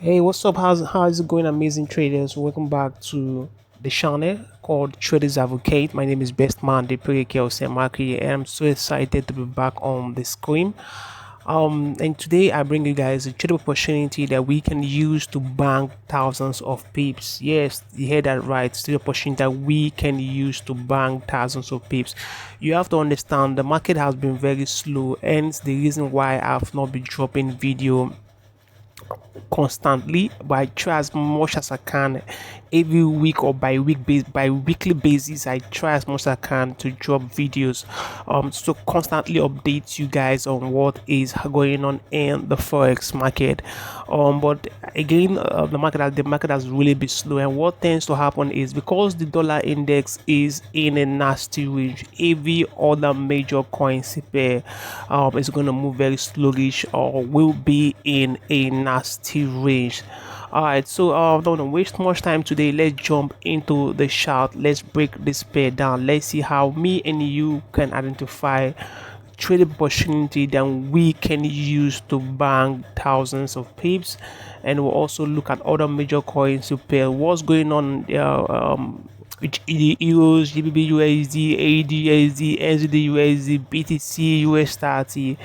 Hey, what's up? How's it going, amazing traders? Welcome back to the channel called Traders Advocate. My name is Best Man Marky, and I'm so excited to be back on the screen. And today I bring you guys a trade opportunity that we can use to bank thousands of pips. Yes, you heard that right. It's the opportunity that we can use to bank thousands of pips. You have to understand the market has been very slow, and it's the reason why I've not been dropping video constantly, but I try as much as I can every week or by weekly basis. I try as much as I can to drop videos to constantly update you guys on what is going on in the forex market. But again, the market has really been slow, and what tends to happen is because the dollar index is in a nasty range, every other major currency pair is going to move very sluggish or will be in a nasty range. All right, so don't waste much time today. Let's jump into the chart. Let's break this pair down. Let's see how me and you can identify trading opportunity that we can use to bank thousands of pips. And we'll also look at other major coins to pair what's going on which euros, GBP USD, ADUSD, NZD BTC, US30,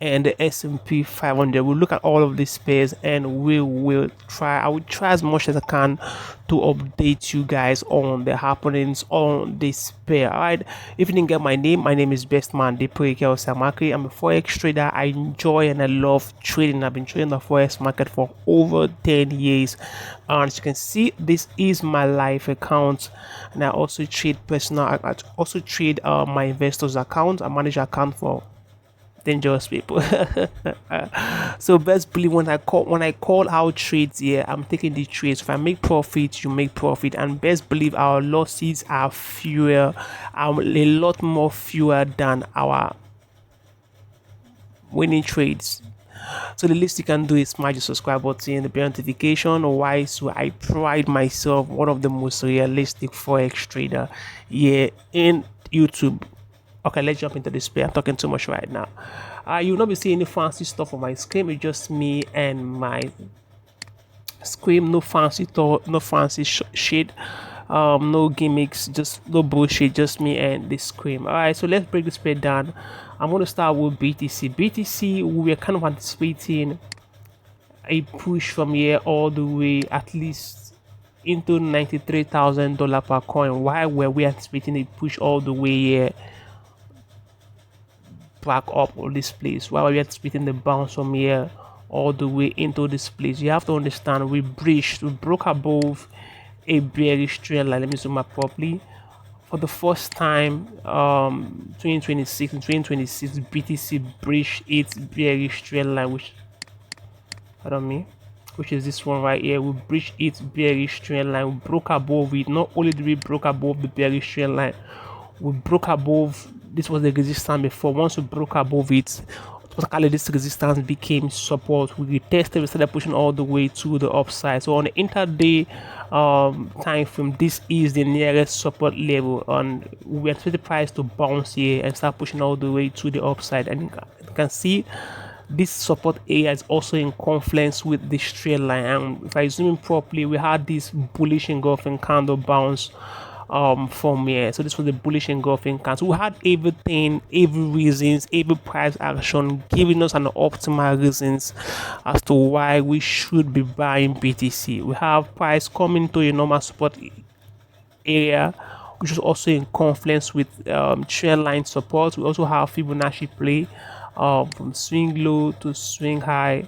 and the S&P 500. We'll look at all of these pairs, and I will try as much as I can to update you guys on the happenings on this pair. All right, if you didn't get my name is Best Man Samaki. I'm a forex trader. I enjoy and I love trading. I've been trading the forex market for over 10 years, and as you can see, this is my live account, and I also trade I also trade my investors account. I manage account for dangerous people. So best believe when I call out trades here, I'm taking the trades. If I make profit, you make profit, and best believe our losses are fewer, a lot more fewer than our winning trades. So the least you can do is smash the subscribe button, the bell notification. Why? So I pride myself one of the most realistic forex trader here in YouTube. Okay, let's jump into this pair. I'm talking too much right now. You will not be seeing any fancy stuff on my screen. It's just me and my screen. No fancy thought, no fancy shade, no gimmicks, just no bullshit. Just me and the screen. All right, so let's break this pair down. I'm going to start with BTC. BTC, we were kind of anticipating a push from here all the way at least into $93,000 per coin. Why were we anticipating a push all the way here back up on this place? Why were we anticipating the bounce from here all the way into this place? You have to understand we broke above a bearish trend line. Let me zoom up properly. For the first time, 2026 BTC breached its bearish trend line, which is this one right here. We breached its bearish trend line. We broke above it. Not only did we broke above the bearish trend line, we broke above. This was the resistance before. Once we broke above it, automatically this resistance became support. We retested, we started pushing all the way to the upside. So on the intraday time frame, this is the nearest support level, and we expect the price to bounce here and start pushing all the way to the upside. And you can see this support area is also in confluence with the straight line. And if I zoom in properly, we had this bullish engulfing candle bounce from here. So this was the bullish engulfing candle. So we had everything, every reasons, every price action giving us an optimal reasons as to why we should be buying BTC. We have price coming to a normal support area, which is also in confluence with trend line support. We also have Fibonacci play from swing low to swing high,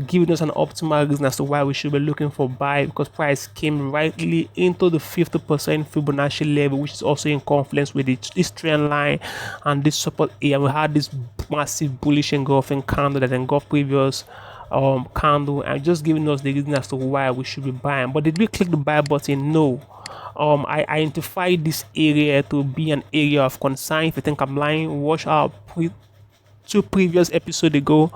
giving us an optimal reason as to why we should be looking for buy, because price came rightly into the 50% Fibonacci level, which is also in confluence with this trend line and this support area. We had this massive bullish engulfing candle that engulfed previous candle, and just giving us the reason as to why we should be buying. But did we click the buy button? No. I identified this area to be an area of concern. If you think I'm lying, watch out. Two previous episodes ago,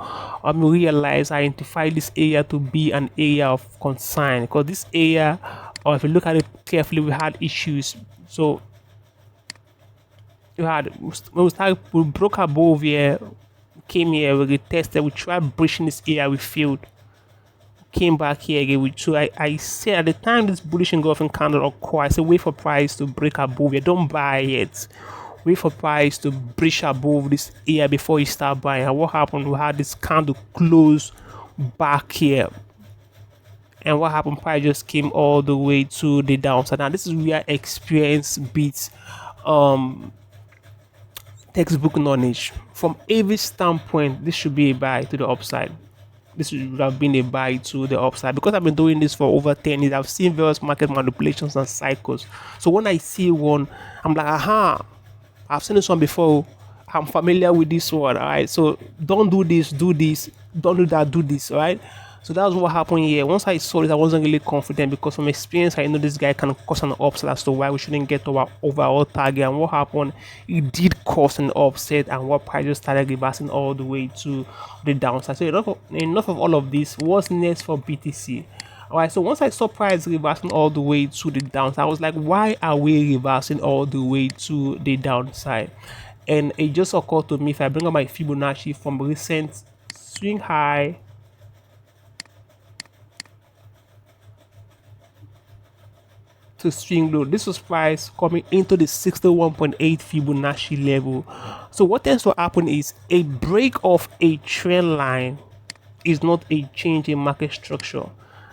realized I identified this area to be an area of concern, because this area, or if you look at it carefully, we had issues. So we broke above here, came here, we retested, we tried breaching this area, we failed. came back here again with two. I said at the time this bullish engulfing candle occurred, I said wait for price to break above it. Don't buy it. Wait for price to breach above this area before you start buying. And what happened? We had this candle close back here. And what happened? Price just came all the way to the downside. Now this is where experience beats textbook knowledge. From every standpoint, this should be a buy to the upside. This should have been a buy to the upside because I've been doing this for over 10 years. I've seen various market manipulations and cycles. So when I see one, I'm like, aha, I've seen this one before. I'm familiar with this one. All right. So don't do this, do this, don't do that, do this. All right. So that was what happened here. Once I saw it, I wasn't really confident because from experience, I know this guy can cause an upset as to why we shouldn't get to our overall target. And what happened, it did cause an upset, and what price just started reversing all the way to the downside. So enough of all of this. What's next for BTC? All right, so once I saw price reversing all the way to the downside, I was like, why are we reversing all the way to the downside? And it just occurred to me, if I bring up my Fibonacci from recent swing high to swing low, this was price coming into the 61.8 Fibonacci level. So what tends to happen is a break of a trend line is not a change in market structure.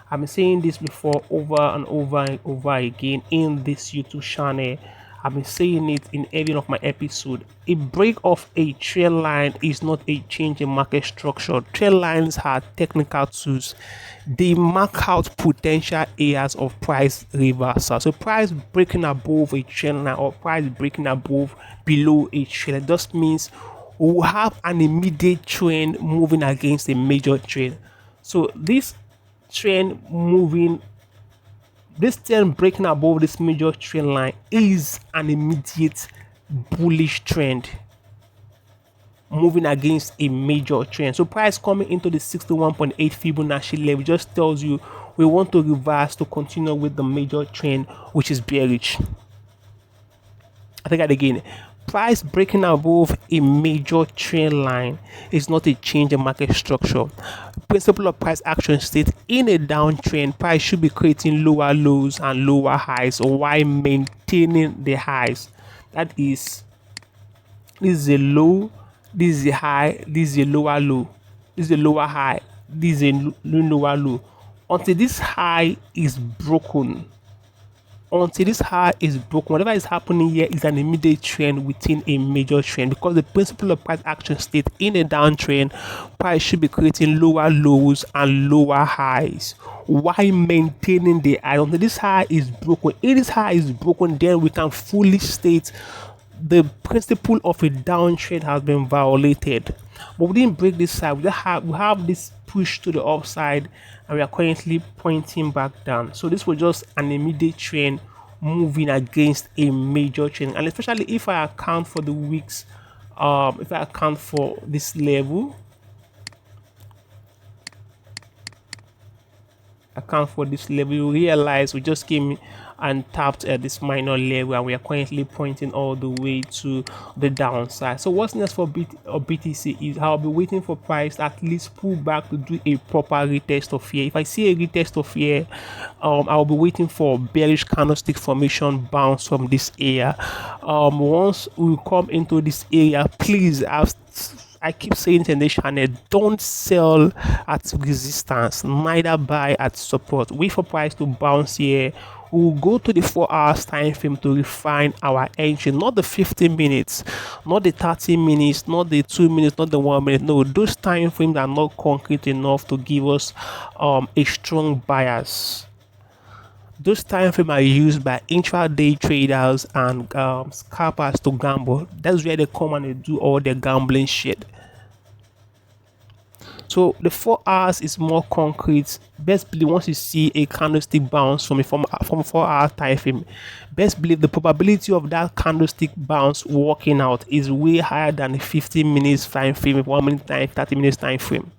I've been saying this before over and over and over again in this YouTube channel. I've been saying it in every one of my episodes. A break of a trend line is not a change in market structure. Trend lines are technical tools. They mark out potential areas of price reversal. So price breaking above a trend line or price breaking above below a trend line just means we will have an immediate trend moving against a major trend. So this trend moving, this trend breaking above this major trend line is an immediate bullish trend moving against a major trend. So price coming into the 61.8 Fibonacci level just tells you we want to reverse to continue with the major trend, which is bearish. I think that again, price breaking above a major trend line is not a change in market structure. Principle of price action states in a downtrend, price should be creating lower lows and lower highs while maintaining the highs. That is, this is a low, this is a high, this is a lower low, this is a lower high, this is a lower low. Until this high is broken, whatever is happening here is an immediate trend within a major trend, because the principle of price action states in a downtrend, price should be creating lower lows and lower highs while maintaining the high. Until this high is broken, if this high is broken, then we can fully state the principle of a downtrend has been violated. But we didn't break this side. We have this push to the upside, and we are currently pointing back down. So this was just an immediate trend moving against a major trend. And especially if I account for the weeks, if I account for this level, you realize we just came and tapped at this minor level, and we are currently pointing all the way to the downside. So what's next for BTC is I'll be waiting for price to at least pull back to do a proper retest of here. If I see a retest of here, I'll be waiting for bearish candlestick formation bounce from this area. Once we come into this area, please, I keep saying to this channel, don't sell at resistance, neither buy at support. Wait for price to bounce here. We'll go to the 4 hours time frame to refine our entry, not the 15 minutes, not the 30 minutes, not the 2 minutes, not the 1 minute. No, those time frames are not concrete enough to give us a strong bias. Those time frames are used by intraday traders and scalpers to gamble. That's where they come and they do all their gambling shit. So the 4 hours is more concrete. Best believe once you see a candlestick bounce from 4 hour time frame, best believe the probability of that candlestick bounce working out is way higher than the 15 minutes time frame, 1 minute time, 30 minutes time frame.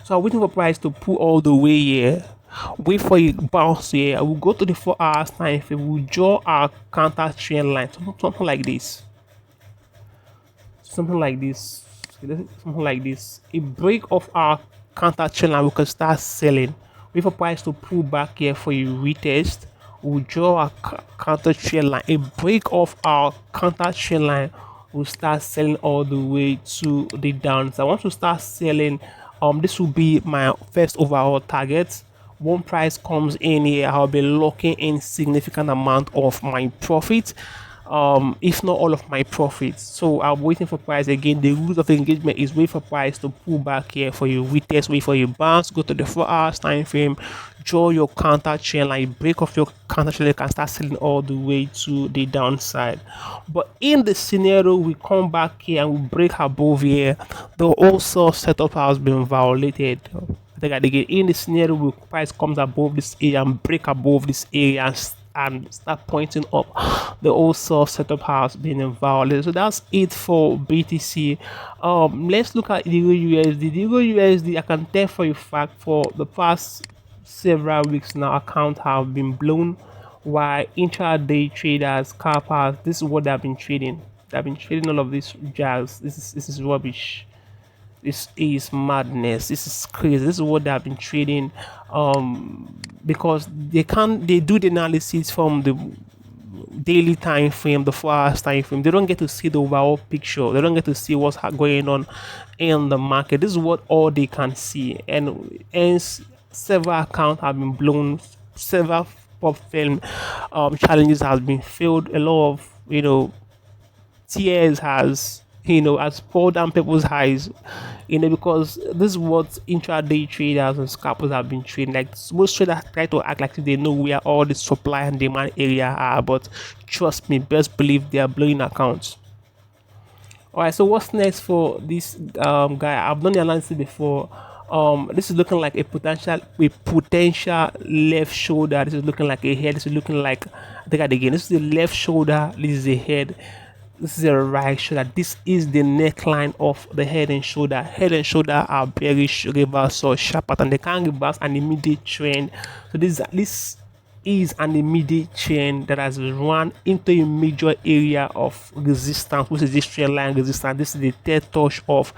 So I'm waiting for price to pull all the way here. Wait for a bounce here. We'll go to the 4 hours time frame. We'll draw our counter trend line, something like this. Something like this. A break of our counter trend line, we can start selling. Wait for price to pull back here for a retest. We'll draw a counter trend line, a break of our counter trend line. We'll start selling all the way to the downside. I want to start selling. This will be my first overall target. One price comes in here, I'll be locking in significant amount of my profit, if not all of my profits. So I'm waiting for price again. The rules of engagement is wait for price to pull back here for your retest, wait for your bounce, go to the 4 hours time frame, draw your counter trend line, break off your counter trend, you can start selling all the way to the downside. But in the scenario we come back here and we break above here, the wholesale setup has been violated. Again, in the scenario where price comes above this area and break above this area and start pointing up, the wholesale setup has been invalid. So that's it for BTC. Let's look at the Euro USD. The Euro USD, I can tell for a fact for the past several weeks now, accounts have been blown, while intraday traders, scalpers, this is what they've been trading. They've been trading all of this jazz. This is rubbish. This is madness. This is crazy. This is what they have been trading, because they do the analysis from the daily time frame, the 4 hours time frame. They don't get to see the overall picture. They don't get to see what's going on in the market. This is what all they can see, and hence several accounts have been blown, several pop film challenges has been failed, a lot of tears has poured down people's eyes, because this is what intraday traders and scalpers have been trading. Like most traders try to act like they know where all the supply and demand area are, but trust me, best believe they are blowing accounts. All right, so what's next for this guy? I've done the analysis before. This is looking like a potential left shoulder. This is looking like a head. This is looking like, I think again. This is the left shoulder. This is the head. This is a right shoulder. This is the neckline of the head and shoulder. Head and shoulder are bearish, reverse or sharp pattern. They can't reverse an immediate trend. So this is an immediate trend that has run into a major area of resistance, which is this trend line resistance. This is the third touch of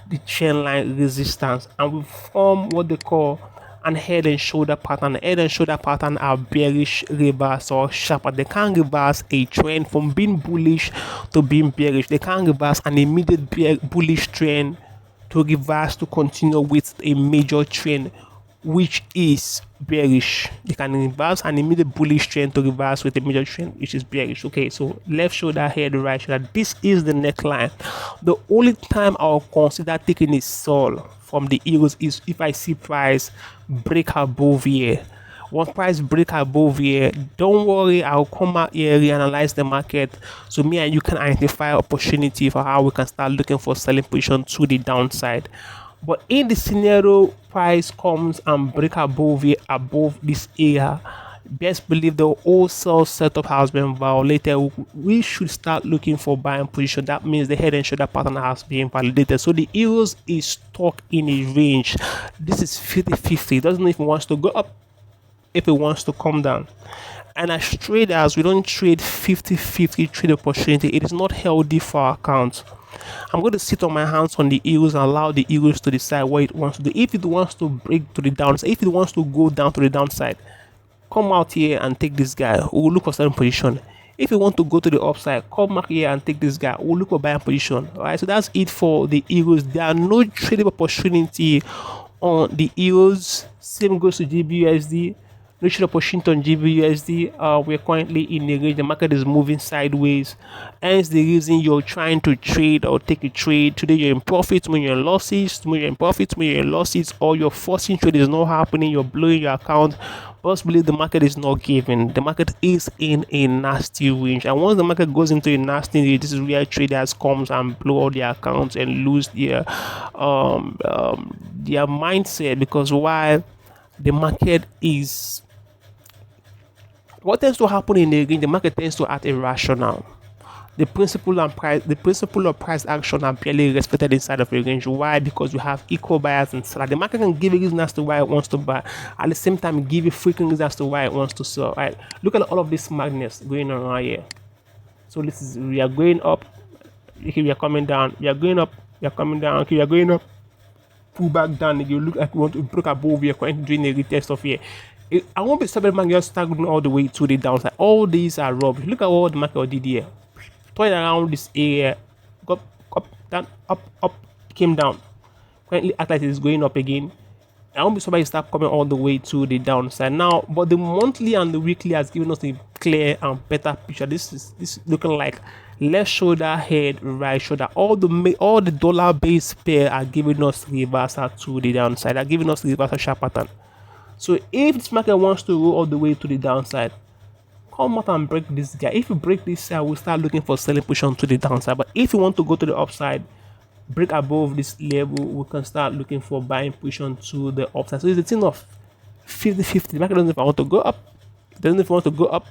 the trend line resistance, and we form what they call an head and shoulder pattern. Head and shoulder pattern are bearish, reverse or sharp. They can't reverse a trend from being bullish to being bearish. They can't reverse an immediate bullish trend to reverse to continue with a major trend which is bearish. They can reverse an immediate bullish trend to reverse with a major trend which is bearish. Okay, so left shoulder, head, right shoulder. This is the neckline. The only time I'll consider taking a sell from the euros is if I see price break above here. Once price break above here, don't worry, I'll come out here, reanalyze the market, so me and you can identify opportunity for how we can start looking for selling position to the downside. But in the scenario price comes and break above here, above this area, best believe the wholesale setup has been violated. We should start looking for buying position. That means the head and shoulder pattern has been validated. So the euros is stuck in a range. This is 50-50. It doesn't know if it wants to go up, if it wants to come down. And as traders, we don't trade 50-50 trade opportunity. It is not healthy for our account. I'm going to sit on my hands on the euros and allow the euros to decide what it wants to do. If it wants to break to the downside, if it wants to go down to the downside, come out here and take this guy. We'll look for certain position. If you want to go to the upside, come back here and take this guy. We'll look for buying position. All right, so that's it for the euros. There are no trading opportunity on the euros. Same goes to GBUSD. No trade opportunity on GBUSD. We're currently in the range. The market is moving sideways. Hence the reason you're trying to trade or take a trade. Today you're in profit, tomorrow you're in losses, tomorrow you're in profit, tomorrow you're in losses, or your forcing trade is not happening, you're blowing your account. Just believe the market is not giving. The market is in a nasty range, and once the market goes into a nasty range, this is where traders comes and blow all their accounts and lose their mindset. Because while the market is, what tends to happen in the range, the market tends to act irrational. The principle of price action are barely respected inside of a range. Why? Because you have equal buyers and sellers. The market can give you reason as to why it wants to buy, at the same time give you freaking reason as to why it wants to sell. Right? Look at all of this madness going on right here. So this is, we are going up, we are coming down, we are going up, we are coming down, we are going up. pull back down again. You look like you want to break above here, currently doing a retest of here. I won't be stubborn man just start going all the way to the downside. All these are rubbish. Look at what the market did here. Toyed around this area, got up, down, up, came down. Currently act like it's going up again. I won't be surprised start coming all the way to the downside now. But the monthly and the weekly has given us a clear and better picture. This is looking like left shoulder, head, right shoulder. All the dollar-based pair are giving us reversal to the downside. Are giving us reversal sharp pattern. So if this market wants to go all the way to the downside, come out and break this guy. If you break this side, we'll start looking for selling position to the downside. But if you want to go to the upside, break above this level, we can start looking for buying position to the upside. So it's a thing of 50-50. The market doesn't know if I want to go up, it doesn't know if it wants to go up,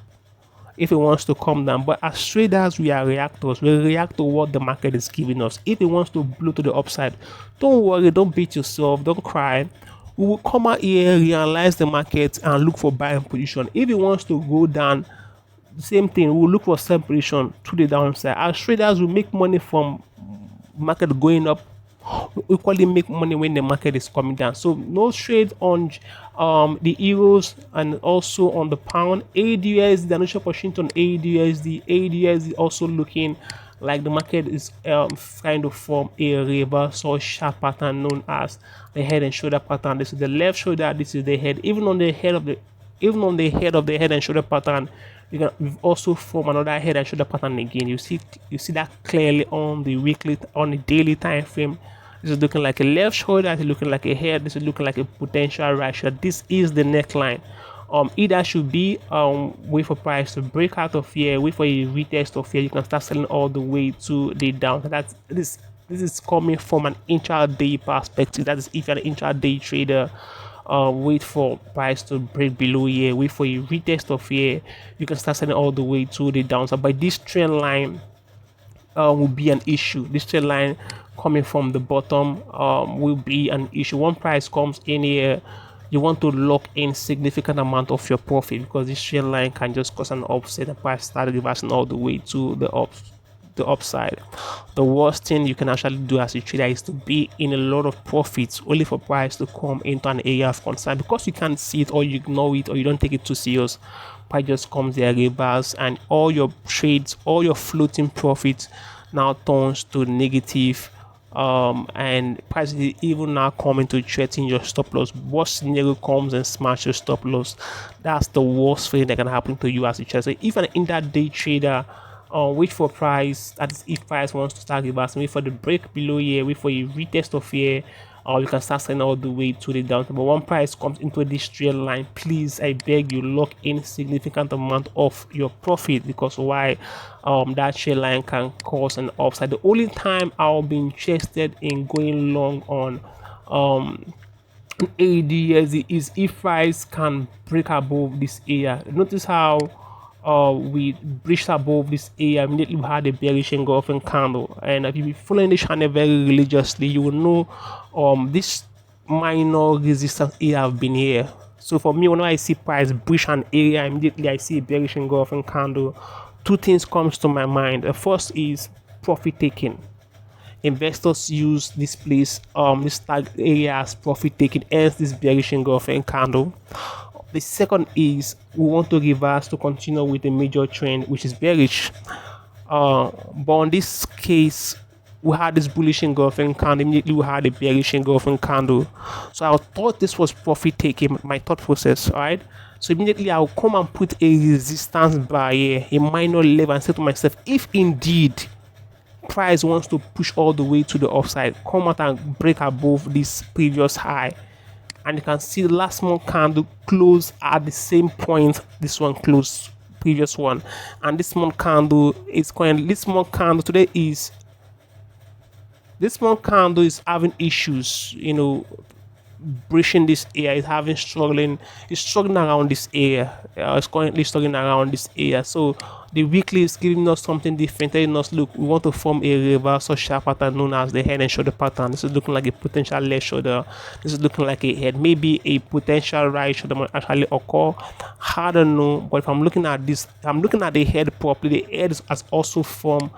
if it wants to come down. But as traders, we are reactors. We react to what the market is giving us. If it wants to blow to the upside, don't worry, don't beat yourself, don't cry. We will come out here, realize the market, and look for buying position. If it wants to go down, the same thing, we will look for sell position to the downside. As traders, we make money from market going up, we equally make money when the market is coming down. So no trade on the euros and also on the pound. ADUSD, the initial Washington ADUSD also looking like the market is kind of form a reversal sharp pattern known as the head and shoulder pattern. This is the left shoulder, this is the head. Even on the head of the head and shoulder pattern, we've also formed another head and shoulder pattern again. You see that clearly on the weekly, on the daily time frame. This is looking like a left shoulder, this is looking like a head, this is looking like a potential right shoulder. This is the neckline. Either should be wait for price to break out of here, wait for a retest of here, you can start selling all the way to the down. That's this is coming from an intraday perspective. That is if you're an intraday trader. Wait for price to break below here, wait for a retest of here, you can start selling all the way to the downside. But this trend line will be an issue. This trend line coming from the bottom will be an issue. One price comes in here, you want to lock in significant amount of your profit, because this trend line can just cause an upset and price start reversing all the way to the upside. The worst thing you can actually do as a trader is to be in a lot of profits only for price to come into an area of concern, because you can't see it or you ignore it or you don't take it too serious. Price just comes there, reverse, and all your trades, all your floating profits now turns to negative. And price is even now coming to threaten your stop loss. Worst scenario comes and smash your stop loss. That's the worst thing that can happen to you as a trader. So if an intraday trader, wait for price, that is if price wants to start reversing, wait for the break below here, wait for a retest of here, or you can start selling all the way to the downside. But when price comes into this trend line, please, I beg you, lock in significant amount of your profit, because why? That trend line can cause an upside. The only time I'll be interested in going long on ADSD is if price can break above this area. Notice how we breached above this area, immediately we had a bearish engulfing candle. And if you be following the channel very religiously, you will know this minor resistance area have been here. So for me, whenever I see price breach an area, immediately I see a bearish engulfing candle. Two things comes to my mind. The first is profit taking. Investors use this place, this tag area as profit taking, hence this bearish engulfing candle. The second is we want to reverse to continue with the major trend, which is bearish. But in this case, we had this bullish engulfing candle, immediately we had a bearish engulfing candle. So I thought this was profit taking, my thought process, right? So immediately I'll come and put a resistance barrier, a minor level, and say to myself, if indeed price wants to push all the way to the upside, come out and break above this previous high. And you can see the last month candle close at the same point this one closed, previous one. And this month candle is going, this month candle today is, this month candle is having issues, you know, breaching this area, is having struggling around this area. It's currently struggling around this area. So the weekly is giving us something different, telling us, look, we want to form a reversal sharp pattern known as the head and shoulder pattern. This is looking like a potential left shoulder, this is looking like a head, maybe a potential right shoulder might actually occur. I don't know, but if I'm looking at this, I'm looking at the head properly. The head has also formed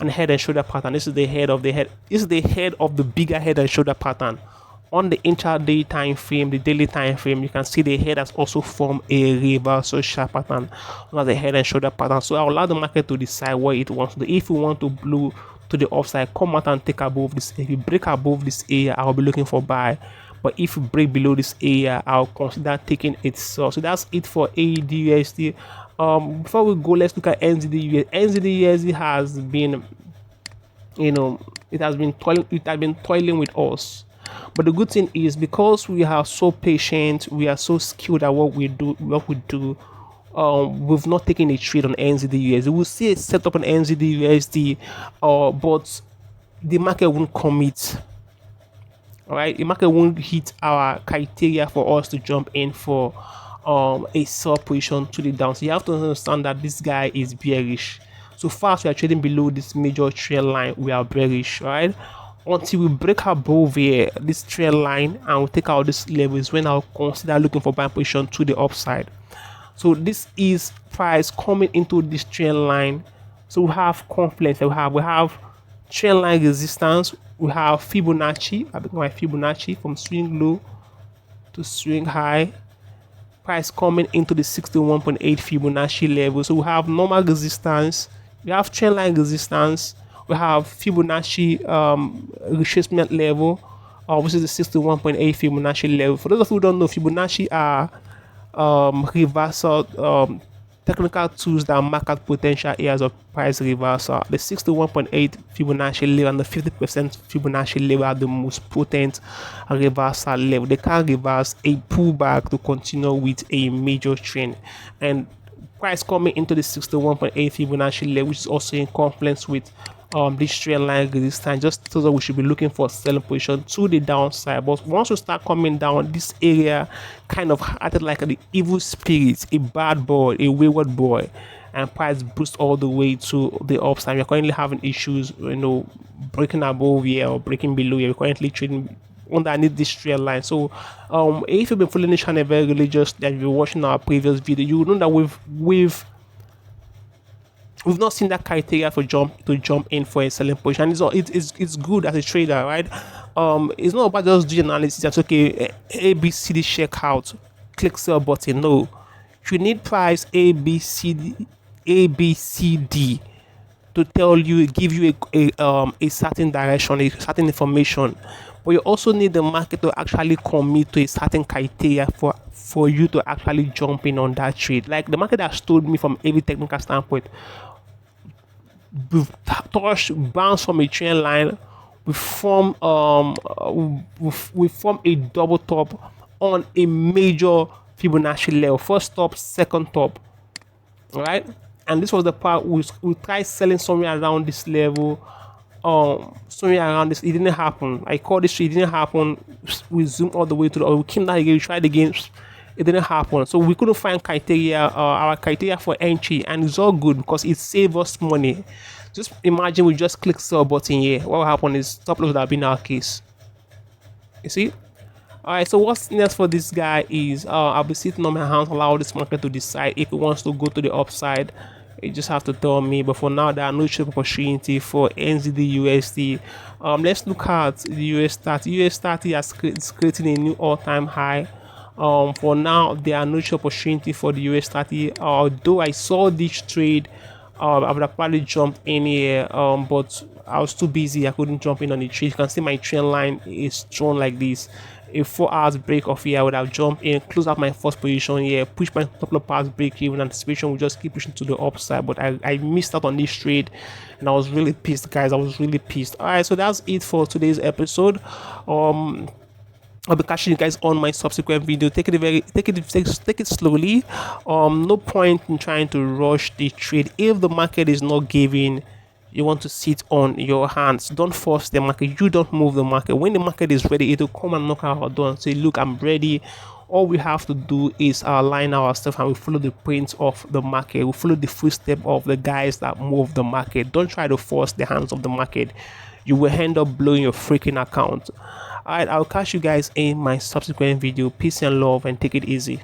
an head and shoulder pattern. This is the head of the head, this is the head of the bigger head and shoulder pattern On the intraday time frame, the daily time frame, you can see the head has also formed a reversal sharp pattern, not the head and shoulder pattern. So I'll allow the market to decide what it wants to do. If you want to blow to the upside, come out and take above this. If you break above this area, I'll be looking for buy. But if you break below this area, I'll consider taking it. So that's it for AUD/USD. Before we go, let's look at NZD/USD. NZD/USD has been, it has been toiling with us. But the good thing is, because we are so patient, we are so skilled at what we do, we've not taken a trade on NZD/USD. We'll see a setup on NZD/USD, but the market won't commit. All right, the market won't hit our criteria for us to jump in for a sell position to the down. So you have to understand that this guy is bearish. So far as we are trading below this major trend line, we are bearish. All right, until we break above here this trend line and we take out this level is when I'll consider looking for buying position to the upside. So this is price coming into this trend line. So we have confluence. We have trend line resistance. We have Fibonacci. I become my Fibonacci from swing low to swing high. Price coming into the 61.8 Fibonacci level. So we have normal resistance. We have trend line resistance. We have Fibonacci retracement level, which is the 61.8 Fibonacci level. For those of you who don't know, Fibonacci are reversal technical tools that mark out potential areas of price reversal. The 61.8 Fibonacci level and the 50% Fibonacci level are the most potent reversal level. They can reverse a pullback to continue with a major trend. And price coming into the 61.8 Fibonacci level, which is also in confluence with this trend line resistance, just so that we should be looking for selling position to the downside. But once we start coming down, this area kind of acted like the evil spirit, a bad boy, a wayward boy, and price boost all the way to the upside. We're currently having issues, breaking above here or breaking below here. We're currently trading underneath this trend line. So if you've been following this channel very religious, that you've been watching our previous video, you know that we've not seen that criteria for jump in for a selling position. It's good as a trader, right? It's not about just doing analysis. That's okay. ABCD check out, click sell button. No, you need price ABCD to tell you, give you a certain direction, a certain information. But you also need the market to actually commit to a certain criteria for you to actually jump in on that trade. Like the market has told me from every technical standpoint, we've touched bounce from a trend line, we form a double top on a major Fibonacci level, first top, second top. All right, and this was the part we tried selling somewhere around this level, somewhere around this. It didn't happen. I called this trade, it didn't happen. We zoomed all the way to the, we came down again, we tried again, it didn't happen. So we couldn't find our criteria for entry, and it's all good because it saved us money. Just imagine we just click sell button here. What will happen is stop loss would have been our case. You see? All right, so what's next for this guy is I'll be sitting on my hands, allow this market to decide if it wants to go to the upside. You just have to tell me. But for now, there are no trade opportunity for NZD/USD. Let's look at the US30. US30 is creating a new all-time high. For now, there are no trade opportunity for the US30. Although I saw this trade, I would have probably jumped in here, but I was too busy. I couldn't jump in on the trade. You can see my trend line is drawn like this. A 4 hours break off here, I would have jumped in, close up my first position here, push my couple of hours break even, and the situation will just keep pushing to the upside. But I missed out on this trade, and I was really pissed, guys. I was really pissed. All right, so that's it for today's episode. I'll be catching you guys on my subsequent video. Take it slowly. No point in trying to rush the trade. If the market is not giving, you want to sit on your hands. Don't force the market. You don't move the market. When the market is ready, it will come and knock our door and say, look, I'm ready. All we have to do is align ourselves and we follow the prints of the market. We follow the footsteps of the guys that move the market. Don't try to force the hands of the market. You will end up blowing your freaking account. All right, I'll catch you guys in my subsequent video. Peace and love, and take it easy.